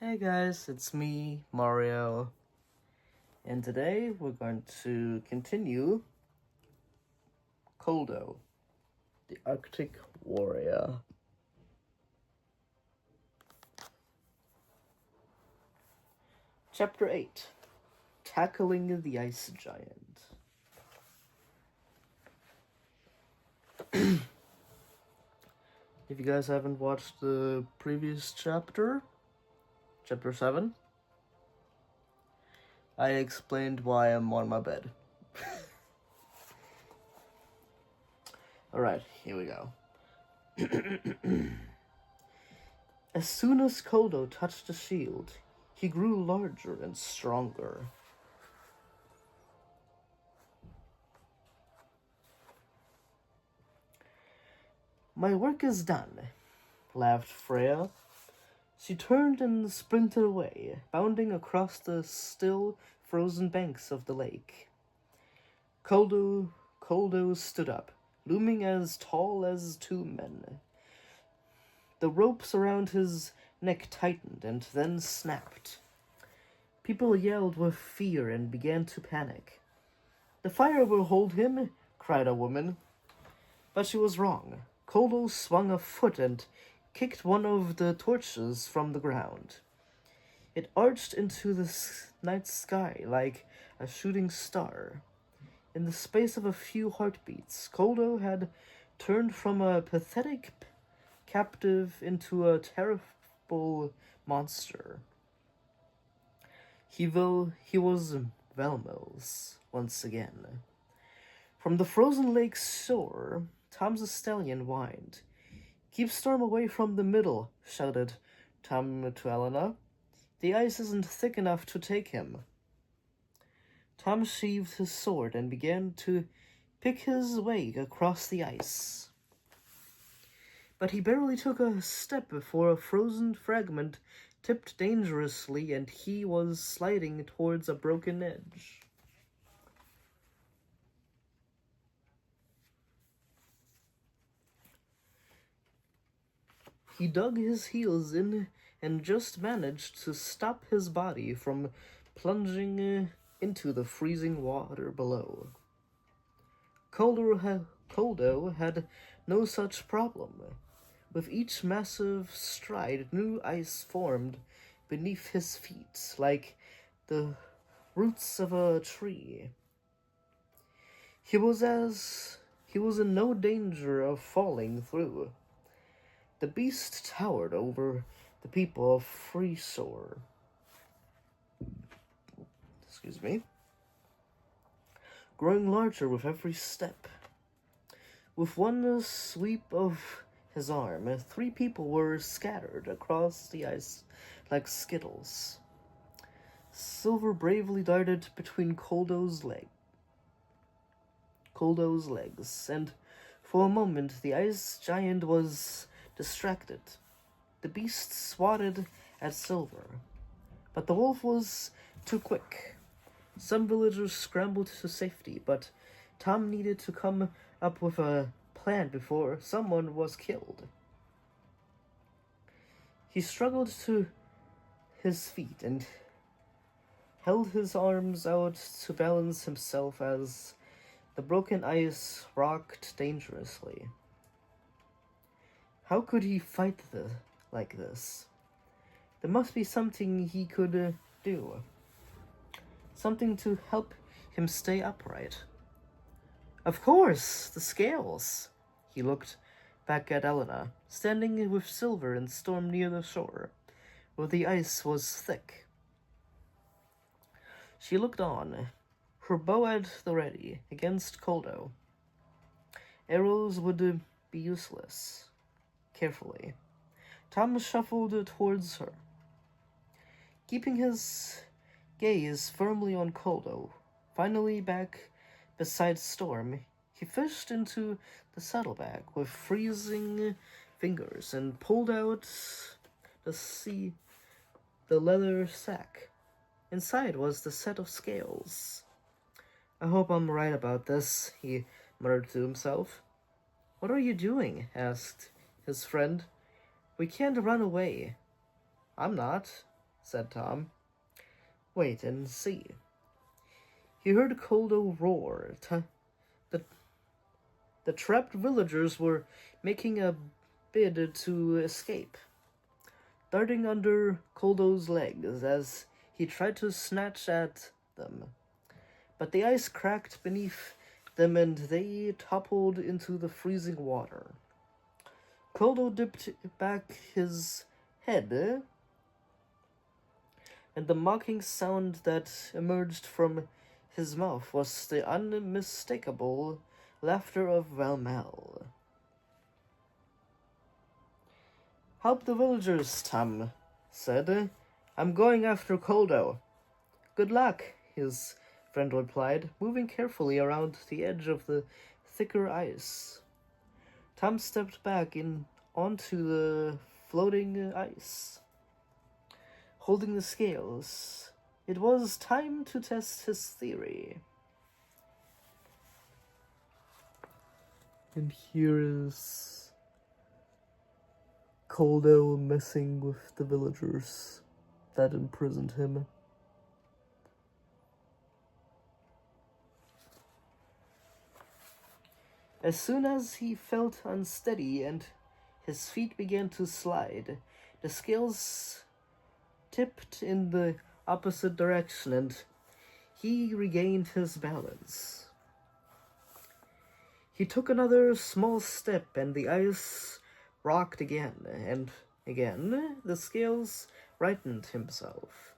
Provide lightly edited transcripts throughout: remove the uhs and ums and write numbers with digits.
Hey guys, it's me, Mario, and today we're going to continue Koldo, the Arctic Warrior. Chapter 8, Tackling the Ice Giant. If you guys haven't watched the previous chapter, Chapter 7, I explained why I'm on my bed. Alright, here we go. As soon as Koldo touched the shield, he grew larger and stronger. My work is done, laughed Freya. She turned and sprinted away, bounding across the still frozen banks of the lake. Koldo stood up, looming as tall as two men. The ropes around his neck tightened and then snapped. People yelled with fear and began to panic. "The fire will hold him," cried a woman. But she was wrong. Koldo swung a foot and kicked one of the torches from the ground. It arched into the night sky like a shooting star. In the space of a few heartbeats, Koldo had turned from a pathetic captive into a terrible monster. He was Velmil's once again. From the frozen lake's shore, Tom's stallion whined. "Keep Storm away from the middle," shouted Tom to Elena. "The ice isn't thick enough to take him." Tom sheathed his sword and began to pick his way across the ice. But he barely took a step before a frozen fragment tipped dangerously and he was sliding towards a broken edge. He dug his heels in and just managed to stop his body from plunging into the freezing water below. Koldo had no such problem. With each massive stride, new ice formed beneath his feet, like the roots of a tree. He was in no danger of falling through. The beast towered over the people of Freeshore. Growing larger with every step. With one sweep of his arm, 3 people were scattered across the ice like skittles. Silver bravely darted between Koldo's legs, and for a moment the ice giant was distracted. The beast swatted at Silver, but the wolf was too quick. Some villagers scrambled to safety, but Tom needed to come up with a plan before someone was killed. He struggled to his feet and held his arms out to balance himself as the broken ice rocked dangerously. How could he fight like this? There must be something he could do. Something to help him stay upright. Of course, the scales. He looked back at Elena, standing with Silver and Storm near the shore, where the ice was thick. She looked on, her bow at the ready, against Koldo. Arrows would be useless. Carefully, Tom shuffled towards her, keeping his gaze firmly on Koldo. Finally back beside Storm, he fished into the saddlebag with freezing fingers and pulled out the leather sack. Inside was the set of scales. "I hope I'm right about this," he muttered to himself. "What are you doing?" asked his friend. "We can't run away." "I'm not," said Tom. Wait and see. He heard Koldo roar. The trapped villagers were making a bid to escape, darting under Koldo's legs as he tried to snatch at them. But the ice cracked beneath them and they toppled into the freezing water. Koldo dipped back his head, and the mocking sound that emerged from his mouth was the unmistakable laughter of Valmel. Help the villagers, Tom said. I'm going after Koldo. Good luck, his friend replied, moving carefully around the edge of the thicker ice. Tom stepped back onto the floating ice, holding the scales. It was time to test his theory. And here is Koldo messing with the villagers that imprisoned him. As soon as he felt unsteady and his feet began to slide, the scales tipped in the opposite direction and he regained his balance. He took another small step and the ice rocked again, and again the scales rightened himself.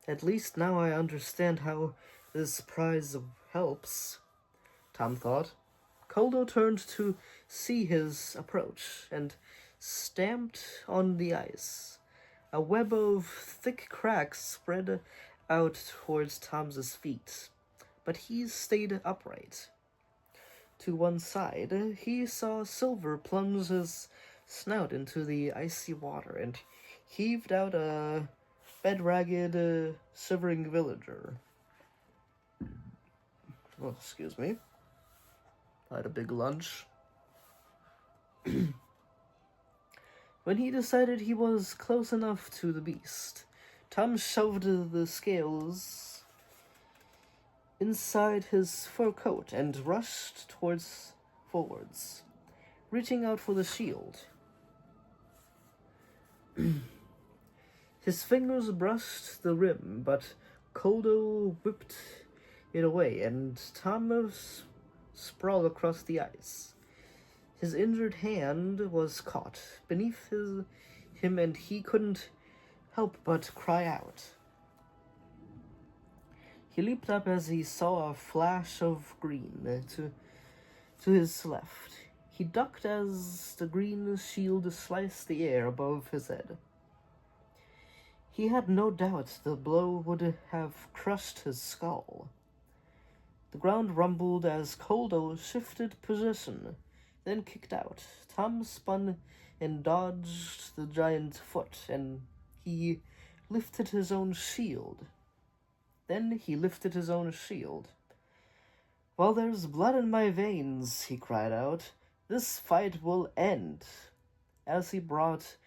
At least now I understand how this prize helps, Tom thought. Koldo turned to see his approach and stamped on the ice. A web of thick cracks spread out towards Tom's feet, but he stayed upright. To one side, he saw Silver plunge his snout into the icy water and heaved out a bedraggled, shivering villager. Oh, excuse me. I had a big lunch. When he decided he was close enough to the beast, Tom shoved the scales inside his fur coat and rushed forwards, reaching out for the shield. His fingers brushed the rim, but Koldo whipped it away, and Tom sprawled across the ice. His injured hand was caught beneath him, and he couldn't help but cry out. He leaped up as he saw a flash of green to his left. He ducked as the green shield sliced the air above his head. He had no doubt the blow would have crushed his skull. The ground rumbled as Koldo shifted position, then kicked out. Tom spun and dodged the giant foot, and he lifted his own shield. While there's blood in my veins, he cried out, this fight will end, as he brought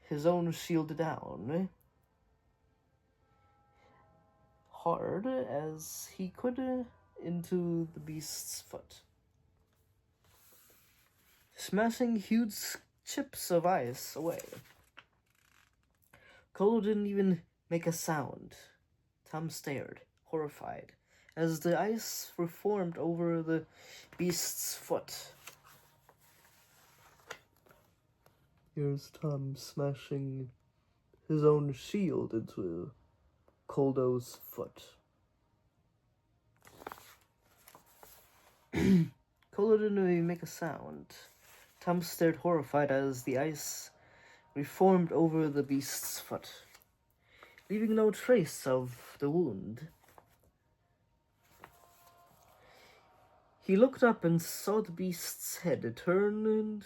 his own shield down hard as he could into the beast's foot, smashing huge chips of ice away. Koldo didn't even make a sound. Tom stared, horrified, as the ice reformed over the beast's foot. Here's Tom smashing his own shield into Koldo's foot. Koldo didn't even make a sound. Tom stared horrified as the ice reformed over the beast's foot, leaving no trace of the wound. He looked up and saw the beast's head turned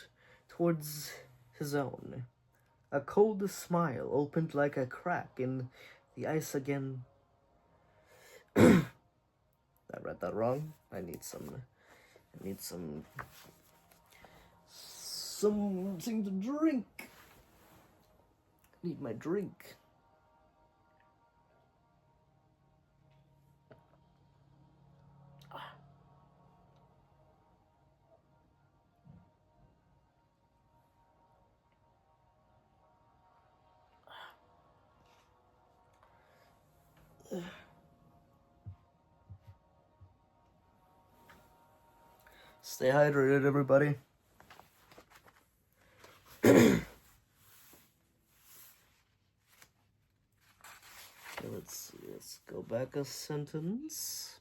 towards his own. A cold smile opened like a crack in the ice again. I read that wrong. I need something to drink. I need my drink. Stay hydrated, everybody. Okay, let's go back a sentence.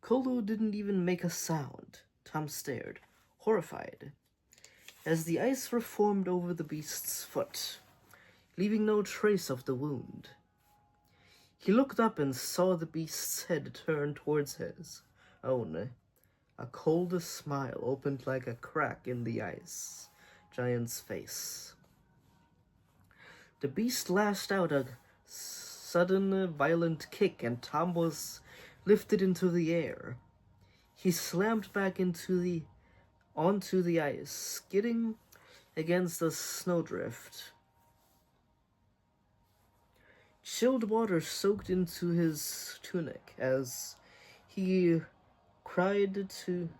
Koldo didn't even make a sound. Tom stared, horrified, as the ice reformed over the beast's foot, leaving no trace of the wound. He looked up and saw the beast's head turn towards his own. A cold smile opened like a crack in the ice giant's face. The beast lashed out a sudden, violent kick, and Tom was lifted into the air. He slammed back onto the ice, skidding against a snowdrift. Chilled water soaked into his tunic as he tried to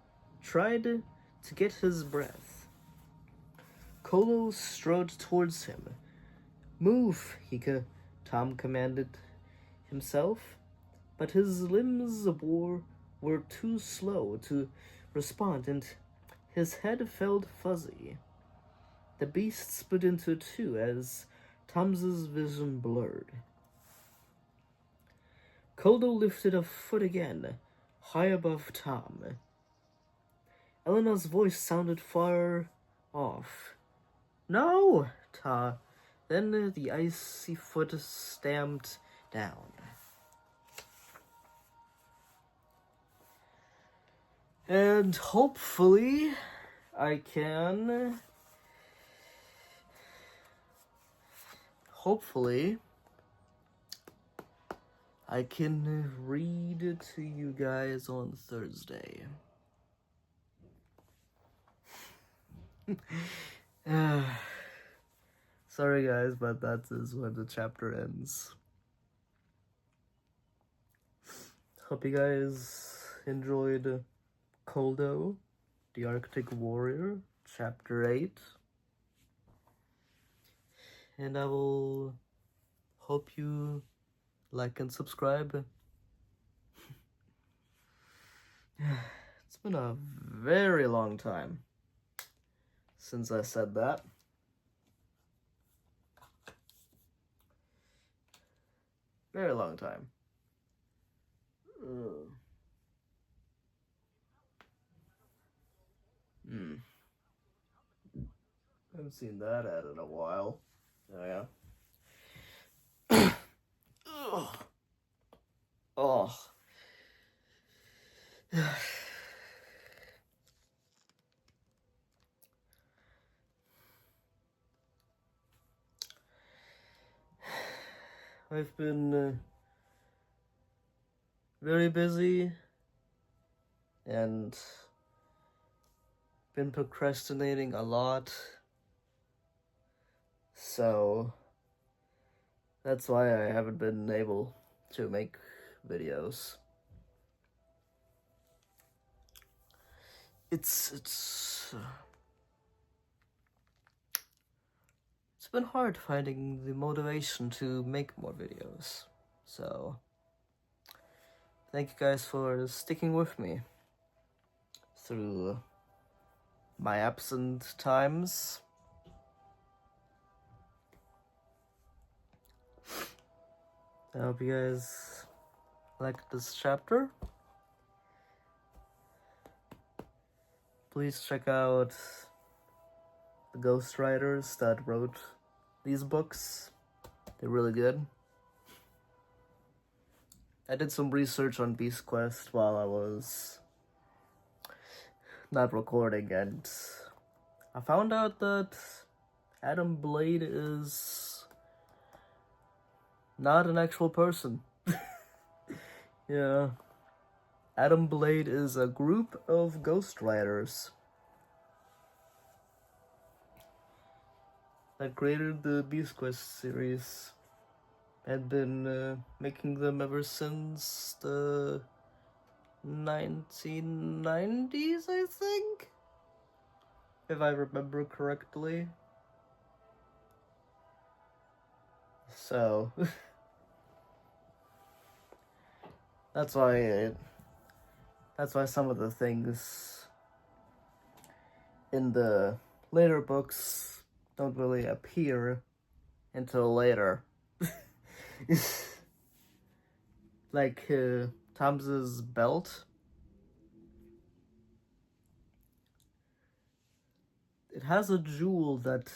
get his breath. Koldo strode towards him. "Move," Tom commanded himself, but his limbs were too slow to respond, and his head felt fuzzy. The beast split into two as Tom's vision blurred. Koldo lifted a foot again, high above Tom. Elena's voice sounded far off. "No!" Then the icy foot stamped down. And hopefully I can read it to you guys on Thursday. Sorry guys, but that is when the chapter ends. Hope you guys enjoyed Koldo, the Arctic Warrior, chapter 8. And I will hope you like and subscribe. It's been a very long time since I said that. Very long time. Haven't seen that ad in a while. Oh yeah. Oh. I've been very busy and been procrastinating a lot, so that's why I haven't been able to make videos. It's been hard finding the motivation to make more videos, so thank you guys for sticking with me through my absent times. I hope you guys liked this chapter. Please check out the ghostwriters that wrote these books. They're really good. I did some research on Beast Quest while I was not recording, and I found out that Adam Blade is not an actual person. Yeah. Adam Blade is a group of ghostwriters that created the Beast Quest series and been making them ever since the 1990s, I think, if I remember correctly. So that's why That's why some of the things in the later books don't really appear until later. Like Tom's belt. It has a jewel that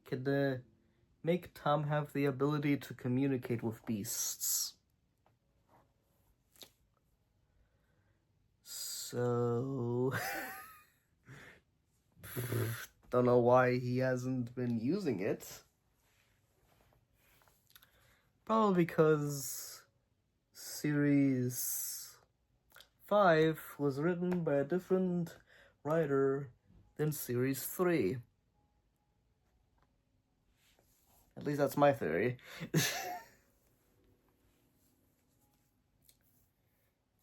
can make Tom have the ability to communicate with beasts. So... don't know why he hasn't been using it. Probably because Series 5 was written by a different writer than Series 3. At least that's my theory.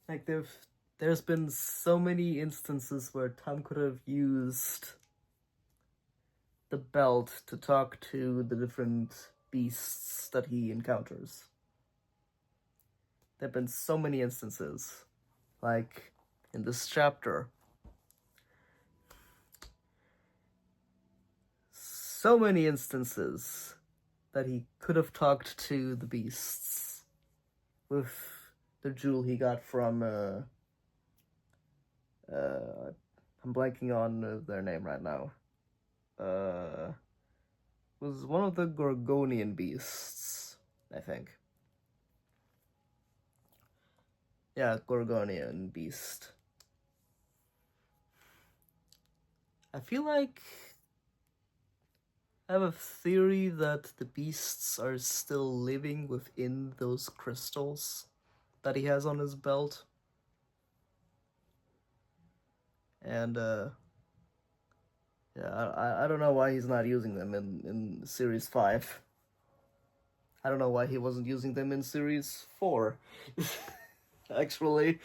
Like, there's been so many instances where Tom could have used the belt to talk to the different beasts that he encounters. There have been so many instances, like in this chapter. So many instances that he could have talked to the beasts with the jewel he got from, I'm blanking on their name right now. Was one of the Gorgonian beasts, I think. Yeah, Gorgonian beast. I feel like I have a theory that the beasts are still living within those crystals that he has on his belt. And, yeah, I don't know why he's not using them in Series 5. I don't know why he wasn't using them in Series 4. Actually.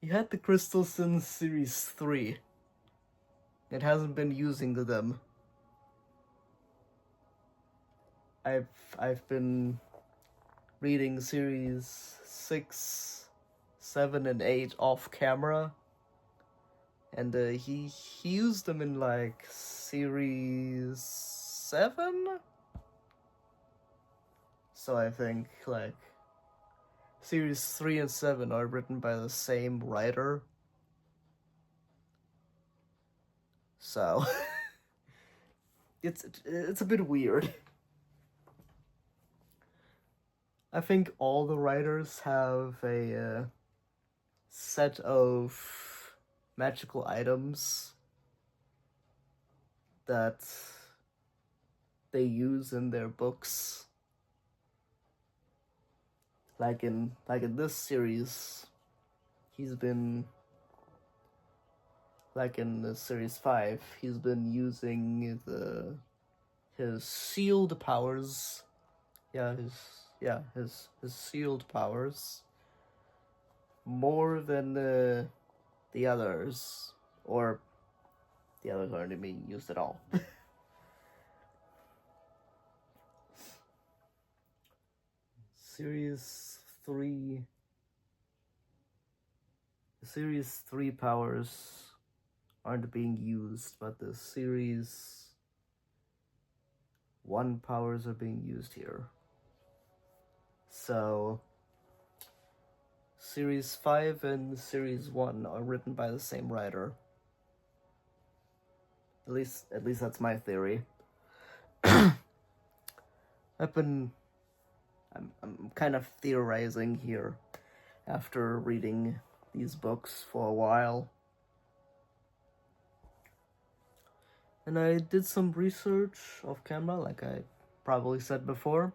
He had the crystals in Series 3. It hasn't been using them. I've been reading Series 6, 7, and 8 off camera. And he used them in, like, Series 7? So I think, like, Series 3 and 7 are written by the same writer. So, it's a bit weird. I think all the writers have a set of magical items that they use in their books. Like in this series, he's been, like in the Series 5, he's been using his sealed powers. His sealed powers more than the others, or the others aren't being used at all. Series 3 powers aren't being used, but the Series 1 powers are being used here. So, Series 5 and Series 1 are written by the same writer. At least that's my theory. I'm kind of theorizing here after reading these books for a while. And I did some research off camera, like I probably said before.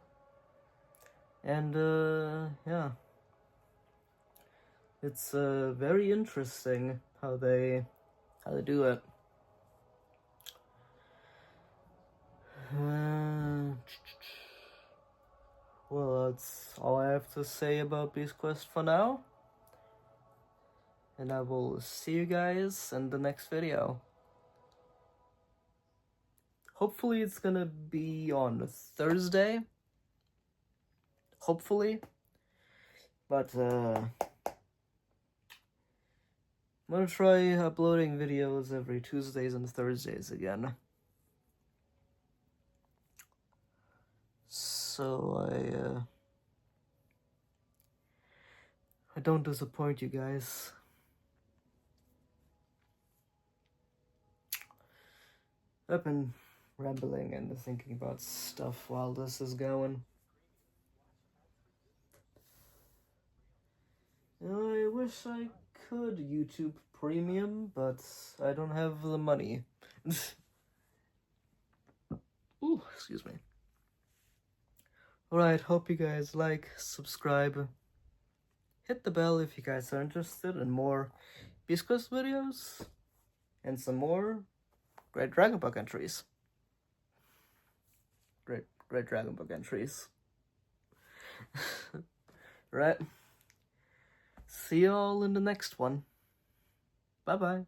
And, yeah. It's, very interesting how they do it. Well, that's all I have to say about Beast Quest for now. And I will see you guys in the next video. Hopefully it's gonna be on Thursday. Hopefully. But, I'm gonna try uploading videos every Tuesdays and Thursdays again. So I don't disappoint you guys. I've been rambling and thinking about stuff while this is going. I wish I could YouTube Premium, but I don't have the money. Ooh, excuse me. Alright, hope you guys like, subscribe, hit the bell if you guys are interested in more Beast Quest videos, and some more Great Dragon Book entries. Great Dragon Book entries. Right. See you all in the next one. Bye-bye.